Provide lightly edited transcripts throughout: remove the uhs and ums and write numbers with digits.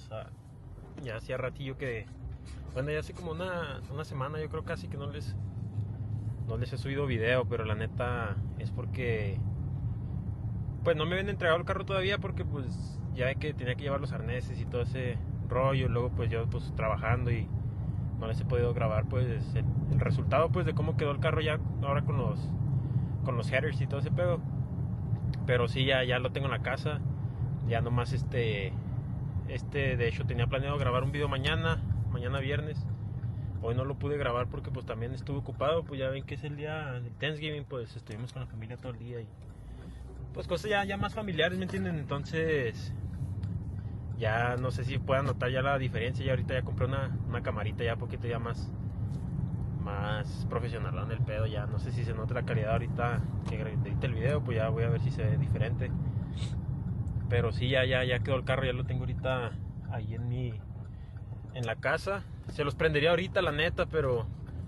sea, ya hacía ratillo que... Bueno, ya hace como una semana, yo creo casi que no les he subido video, pero la neta es porque... Pues no me habían entregado el carro todavía porque pues ya ve que tenía que llevar los arneses y todo ese rollo. Luego pues yo pues trabajando y no les he podido grabar pues el resultado pues de cómo quedó el carro ya ahora con los headers y todo ese pedo. Pero sí, ya lo tengo en la casa. Ya nomás de hecho tenía planeado grabar un video mañana viernes. Hoy no lo pude grabar porque pues también estuve ocupado, pues ya ven que es el día del Thanksgiving, pues estuvimos con la familia todo el día y pues cosas ya más familiares, ¿me entienden? Entonces ya no sé si puedan notar ya la diferencia. Ya ahorita ya compré una camarita ya un poquito ya más profesional en el pedo. Ya no sé si se nota la calidad ahorita que edite el video, pues ya voy a ver si se ve diferente. Pero sí, ya quedó el carro, ya lo tengo ahorita ahí en la casa. Se los prendería ahorita, la neta, pero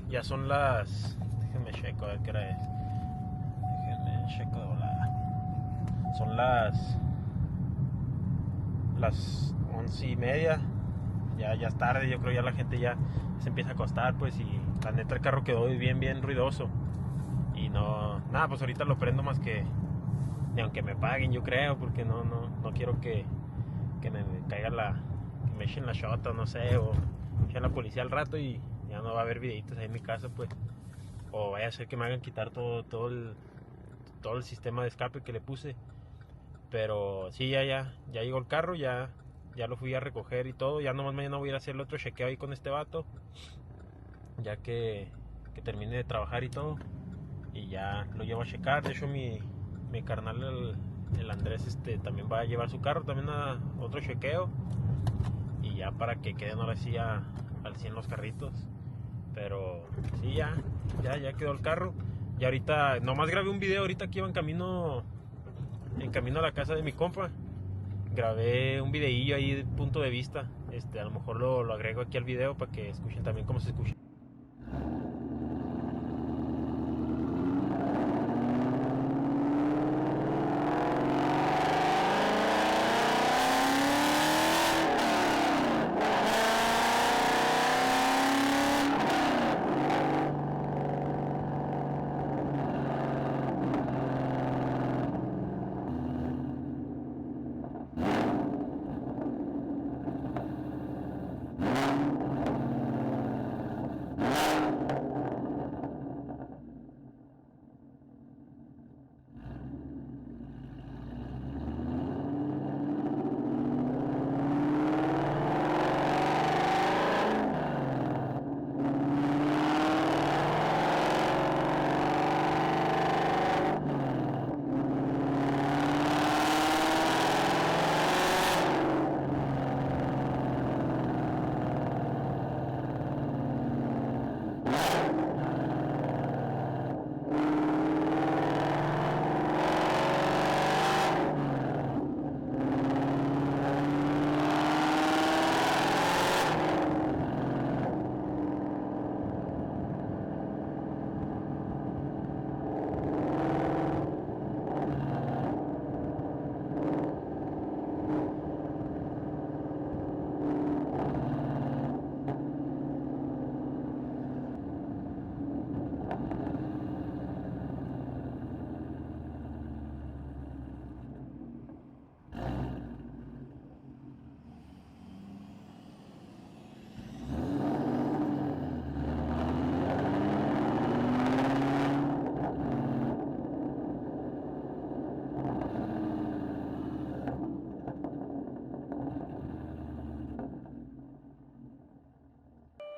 ya son las... Déjenme checo a ver qué hora es. Déjenme checo de volada. Son las 11:30. Ya es tarde, yo creo ya la gente ya se empieza a acostar, pues, y la neta el carro quedó bien ruidoso. Y nada, pues ahorita lo prendo más que ni aunque me paguen, yo creo, porque no quiero que me caiga que me echen la shota, no sé, o echen la policía al rato y ya no va a haber videitos ahí en mi casa, pues, o vaya a ser que me hagan quitar todo el sistema de escape que le puse. Pero sí, ya llegó el carro, ya lo fui a recoger y todo. Ya nomás mañana voy a ir a hacer el otro chequeo ahí con este vato, ya que termine de trabajar y todo, y ya lo llevo a checar. De hecho mi carnal el Andrés también va a llevar su carro también a otro chequeo, y ya para que queden ahora sí al 100 los carritos. Pero sí, ya quedó el carro. Y ahorita nomás grabé un video ahorita que iba en camino a la casa de mi compa. Grabé un videillo ahí de punto de vista. A lo mejor lo agrego aquí al video para que escuchen también cómo se escucha.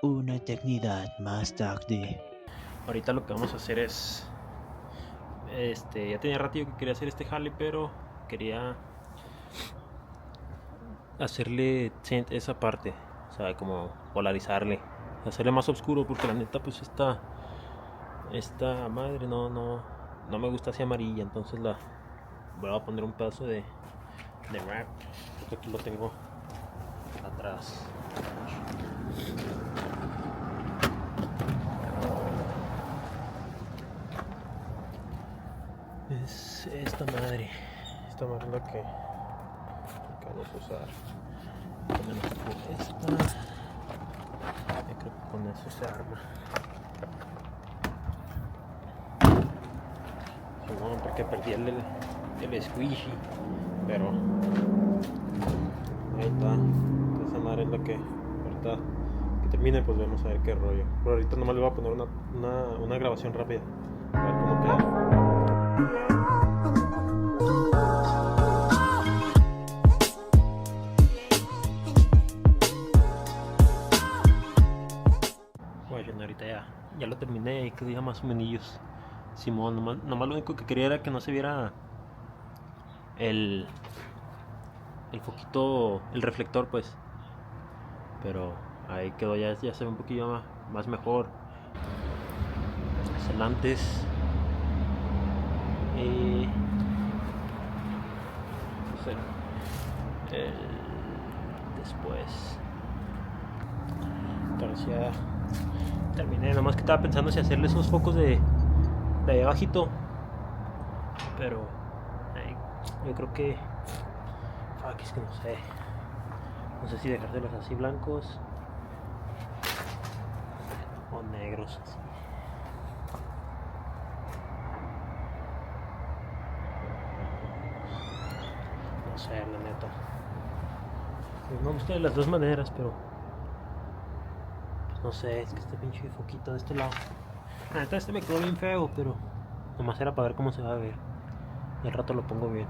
Una eternidad más tarde. Ahorita lo que vamos a hacer es ya tenía ratillo que quería hacer este jale, pero quería hacerle tint esa parte, o sea, como polarizarle, hacerle más oscuro, porque la neta pues esta madre no me gusta así amarilla. Entonces la voy a poner un pedazo de wrap, porque aquí lo tengo atrás. Es esta madre la que vamos a usar. También ocupo esta. Yo creo que con eso se arma. Bueno, porque perdí el squishy, pero ahí está. Esa madre es la que ahorita que termine, pues vamos a ver qué rollo. Pero ahorita nomás le voy a poner una grabación rápida, a ver cómo queda. Bueno, ahorita ya lo terminé y quedó ya más o menos. Simón, nomás lo único que quería era que no se viera el foquito, el reflector, pues. Pero ahí quedó, ya se ve un poquillo más mejor. Es el antes. Y pues el después. Entonces ya terminé, nomás que estaba pensando si hacerle esos focos de ahí abajito, pero yo creo que es que no sé si dejárselos así blancos o negros así. No sé, la neta, pues me gusta de las dos maneras, pero pues no sé, es que este pinche foquito de este lado, la neta este me quedó bien feo, pero nomás era para ver cómo se va a ver y al rato lo pongo bien.